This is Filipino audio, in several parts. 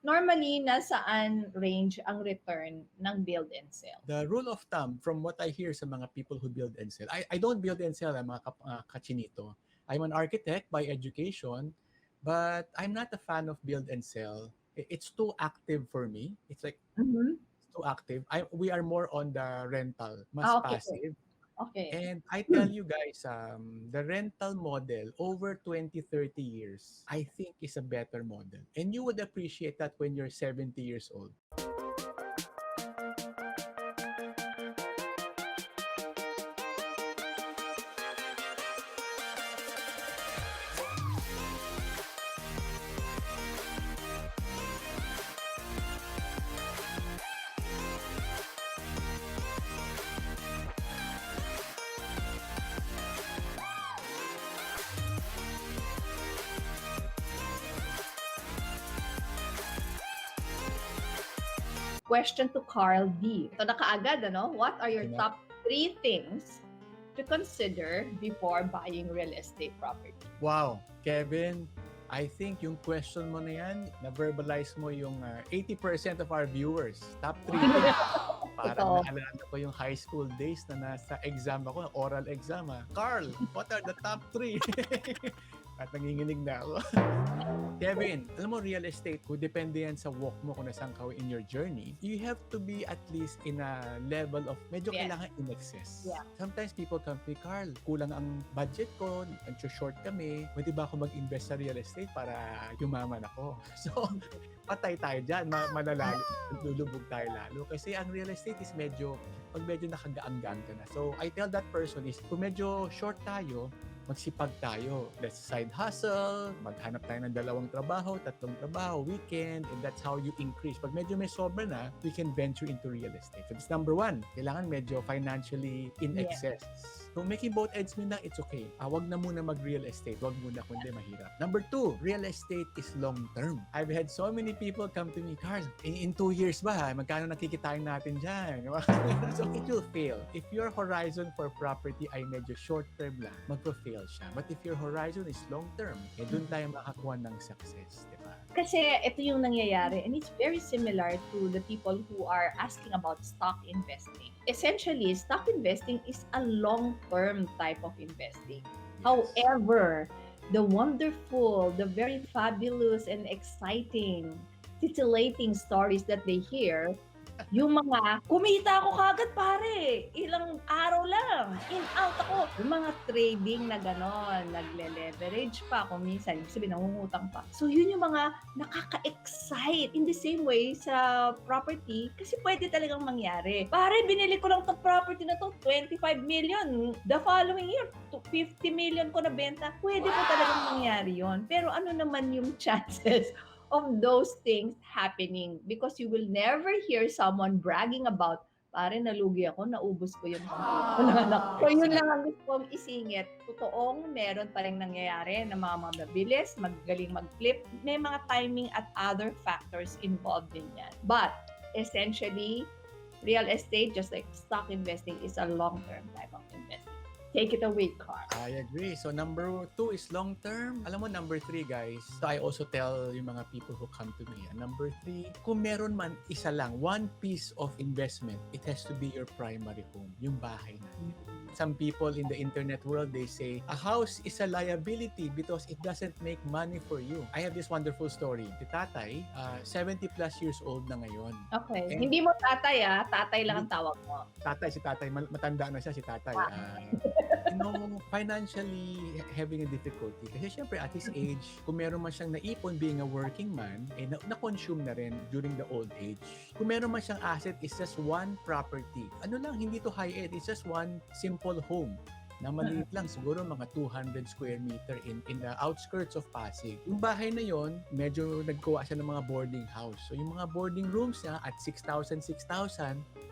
normally, nasaan range ang return ng build and sell? The rule of thumb, from what I hear sa mga people who build and sell, I don't build and sell, mga kachinito. I'm an architect by education, but I'm not a fan of build and sell. It's too active for me. It's like Mhm. too active. We are more on the rental, mas Okay. passive. Okay. And I tell you guys, the rental model over 20, 30 years, I think is a better model. And you would appreciate that when you're 70 years old. Question to Carl D. Ito na kaagad, ano? What are your Ano? top 3 things to consider before buying real estate property? Wow, Kevin, I think yung question mo na yan, na-verbalize mo yung 80% of our viewers. Top 3 things. Parang naalala ko yung high school days na nasa exam ako, oral exam. Carl, what are the top 3? At nanginginig na ako. Kevin, alam mo, real estate, kung depende yan sa walk mo kung nasaan ka in your journey, you have to be at least in a level of medyo kailangan in excess. Yeah. Sometimes people come to me, Carl, kulang ang budget ko, short kami, pwede ba ako mag-invest sa real estate para yumaman ako? So, patay tayo dyan, malalalo, lulubog tayo lalo. Kasi ang real estate is medyo nakagaang-gaang ka na. So, I tell that person is, kung medyo short tayo, magsipag tayo. Let's side hustle, maghanap tayo ng 2 trabaho, 3 trabaho, weekend, and that's how you increase. Pag medyo may sobra na, we can venture into real estate. So that's number 1. Kailangan medyo financially in excess. Kung making both ends mo na, it's okay. Wag na muna mag-real estate. Wag muna kundi mahirap. Number 2, real estate is long-term. I've had so many people come to me, Carl, in 2 years ba, magkano nakikitain natin dyan? So it will fail. If your horizon for property ay medyo short-term lang, magpa-fail siya. But if your horizon is long-term, dun tayo makakuha ng success, di ba? Kasi ito yung nangyayari, and it's very similar to the people who are asking about stock investing. Essentially, stock investing is a long-term type of investing. Yes. However, the wonderful, the very fabulous and exciting, titillating stories that they hear, yung mga, kumita ako kagad pare, ilang araw lang, in out ako. Yung mga trading na gano'n, nagle-leverage pa, kung minsan, ibig sabihin, nangungutang pa. So yun yung mga nakaka-excite in the same way sa property, kasi pwede talagang mangyari. Pare, binili ko lang itong property na to, 25 million. The following year, 50 million ko na benta. Pwede po talagang mangyari yun. Pero ano naman yung chances of those things happening, because you will never hear someone bragging about, pare, nalugi ako, naubos ko yung pangko ng anak ko. Yun lang ang gusto kong isingit. Totoong meron pa rin nangyayari na mga mabilis, magaling mag-flip. May mga timing at other factors involved in yan. But essentially, real estate, just like stock investing, is a long-term type of investing. Take it away, Carl. I agree. So number 2 is long-term. Alam mo, number 3, guys. So I also tell yung mga people who come to me, number 3, kung meron man isa lang, one piece of investment, it has to be your primary home, yung bahay natin. Some people in the internet world, they say, a house is a liability because it doesn't make money for you. I have this wonderful story. Si tatay, 70 plus years old na ngayon. Okay. And hindi mo tatay, tatay lang ang tawag mo. Tatay, si tatay, matanda na siya si tatay. Financially having a difficulty. Kasi syempre at his age, kung meron man siyang naipon being a working man, na-consume na rin during the old age. Kung meron man siyang asset, is just one property. Ano lang, hindi to high-end, it's just one simple home na maliit lang, siguro mga 200 square meter in the outskirts of Pasig. Yung bahay na yon, medyo nagkuha siya ng mga boarding house. So yung mga boarding rooms niya at 6,000,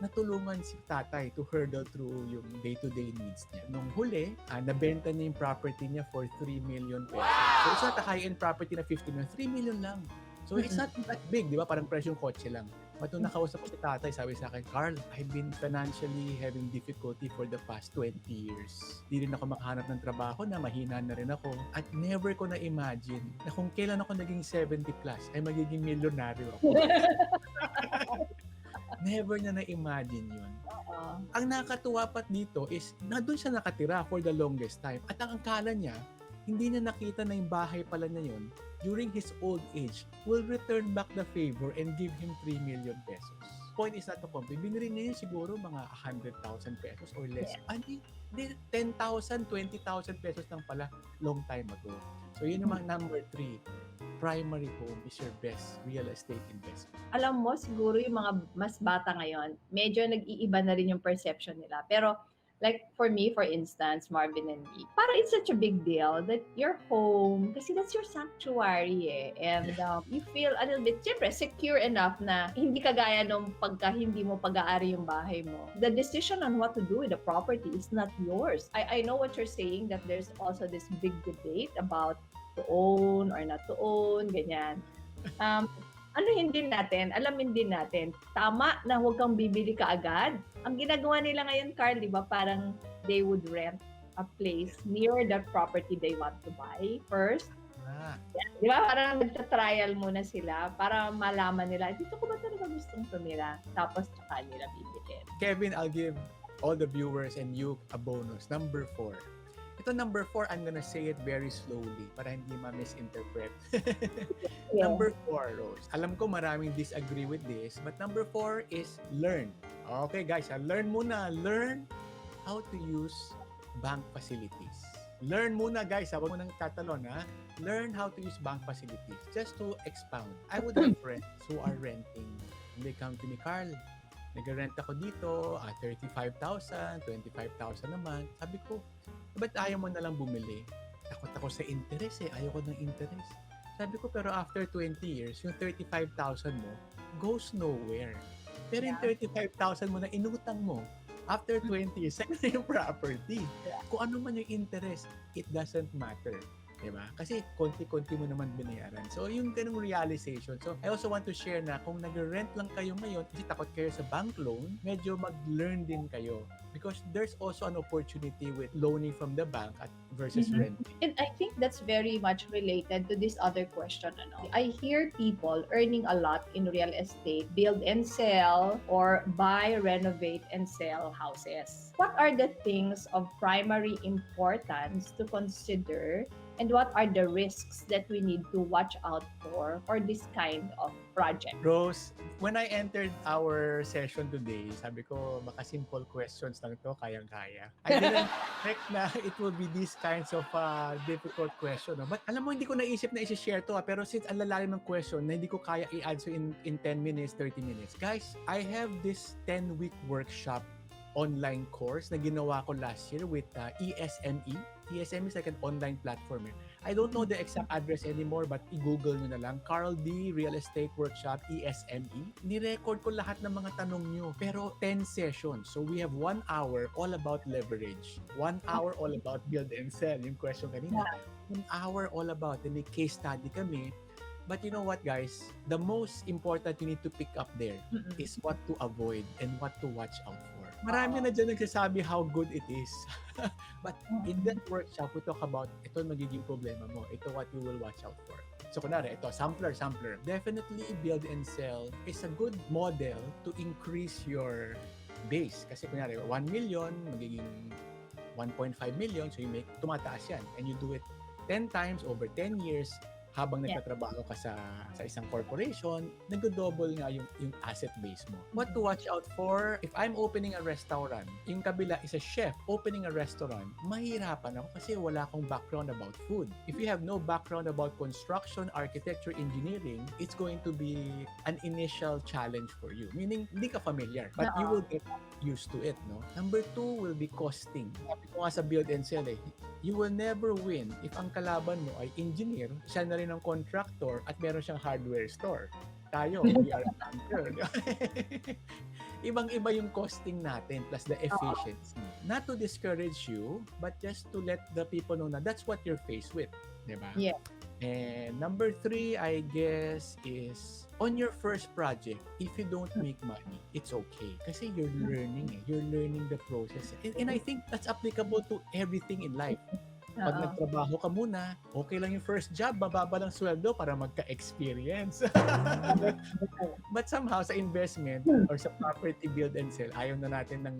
natulungan si tatay to hurdle through yung day-to-day needs niya. Nung huli, nabenta niya yung property niya for 3 million pesos. Wow! So it's not a high-end property na 50 million, 3 million lang. So it's not that big, di ba? Parang presyong kotse lang. But nung nakausap ko si tatay, sabi sa akin, Carl, I've been financially having difficulty for the past 20 years. Di rin ako makahanap ng trabaho na mahina na rin ako. At never ko na-imagine na kung kailan ako naging 70 plus, ay magiging milyonaryo ako. Never na na-imagine yun. Ang nakakatuwa pa dito is, na doon siya nakatira for the longest time. At ang akala niya, hindi niya nakita na yung bahay pala na yun, during his old age, will return back the favor and give him 3 million pesos. Point is not to complain. Binili niya yun siguro mga 100,000 pesos or less. Hindi, 10,000, 20,000 pesos lang pala long time ago. So yun naman number 3. Primary home is your best real estate investment. Alam mo, siguro yung mga mas bata ngayon, medyo nag-iiba na rin yung perception nila. Pero like for me, for instance, Marvin and me, parang it's such a big deal that you're home kasi that's your sanctuary eh. And you feel a little bit, syempre, secure enough na hindi kagaya nung pagka hindi mo pag-aari yung bahay mo. The decision on what to do with the property is not yours. I know what you're saying, that there's also this big debate about to own or not to own, ganyan. Alamin din natin, tama na huwag kang bibili kaagad. Ang ginagawa nila ngayon, Carl, di ba, parang they would rent a place near the property they want to buy first. Di ba, parang nagta-trial muna sila para malaman nila, dito ko ba talaga gustong tumira? Tapos tsaka nila bibili. Kevin, I'll give all the viewers and you a bonus. Number 4. Ito number 4, I'm gonna say it very slowly para hindi ma-misinterpret. Number 4, Rose. Alam ko maraming disagree with this, but number 4 is learn. Okay guys, learn muna. Learn how to use bank facilities. Learn muna guys, huwag mo nang tatalon ha. Learn how to use bank facilities. Just to expound. I would have friends who are renting. And they come to me, Carl, nag-rent ako dito, 35,000, 25,000 naman. Sabi ko, ba't ayaw mo na lang bumili? Takot ako sa interest eh. Ayaw ko ng interest. Sabi ko, pero after 20 years, yung 35,000 mo goes nowhere. Pero yung 35,000 mo na inutang mo, after 20 years, saan na yung property? Kung ano man yung interest, it doesn't matter. Diba? Kasi konti-konti mo naman binayaran. So, yung ganung realization. So, I also want to share na kung nag-rent lang kayo ngayon, kasi takot kayo sa bank loan, medyo mag-learn din kayo. Because there's also an opportunity with loaning from the bank versus renting. And I think that's very much related to this other question. I hear people earning a lot in real estate, build and sell, or buy, renovate, and sell houses. What are the things of primary importance to consider, and what are the risks that we need to watch out for this kind of project? Rose, when I entered our session today, sabi ko, baka simple questions lang to, kayang-kaya. I didn't expect na it will be these kinds of difficult question. No? But alam mo, hindi ko naisip na isi-share to. Pero since ang lalalim ng question na hindi ko kaya i-answer in 10 minutes, 30 minutes. Guys, I have this 10-week workshop online course na ginawa ko last year with ESME. ESME is like an online platform. I don't know the exact address anymore, but i-google nyo na lang. Carl D. Real Estate Workshop, ESME. Ni-record ko lahat ng mga tanong nyo. Pero 10 sessions. So we have 1 hour all about leverage. 1 hour all about build and sell. Yung question kanina. 1 hour all about. And may case study kami. But you know what, guys? The most important you need to pick up there is what to avoid and what to watch out for. Marami na dyan nagsasabi how good it is. But in that workshop, we talk about ito magiging problema mo. Ito what you will watch out for. So kunwari, ito, sampler. Definitely, build and sell is a good model to increase your base. Kasi kunwari, 1 million, magiging 1.5 million. So you make, tumataas yan. And you do it 10 times over 10 years. Habang nagtatrabaho ka sa isang corporation, nag-double nga yung asset base mo. What to watch out for? If I'm opening a restaurant, yung kabila is a chef opening a restaurant, mahirapan ako kasi wala akong background about food. If you have no background about construction, architecture, engineering, it's going to be an initial challenge for you. Meaning, hindi ka familiar, but you will get used to it, no? Number 2 will be costing. Sabi ko nga sa build and sell you will never win if ang kalaban mo ay engineer, siya na rin ang contractor at meron siyang hardware store. Tayo, we are a banker. Ibang-iba yung costing natin plus the efficiency. Not to discourage you, but just to let the people know na that's what you're faced with. Diba? Yeah. And number 3, I guess, is on your first project, if you don't make money, it's okay. Kasi you're learning eh. You're learning the process. And I think that's applicable to everything in life. Pag Oo. nagtrabaho ka muna, okay lang yung first job, mababa lang sweldo para magka-experience. But somehow sa investment or sa property build and sell, ayaw na natin ng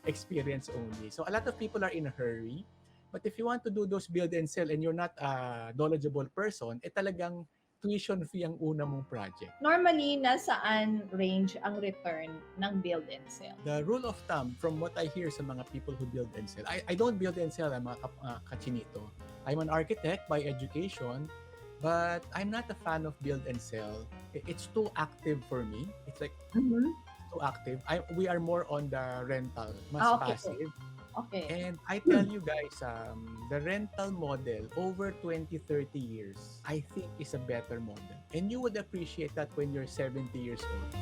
experience only. So a lot of people are in a hurry. But if you want to do those build and sell and you're not a knowledgeable person, talagang tuition fee ang una mong project. Normally, nasaan range ang return ng build and sell? The rule of thumb, from what I hear sa mga people who build and sell, I don't build and sell, mga kachinito. I'm an architect by education, but I'm not a fan of build and sell. It's too active for me. It's like too active. We are more on the rental, mas Okay. passive. Okay. And I tell you guys, the rental model over 20-30 years, I think is a better model. And you would appreciate that when you're 70 years old.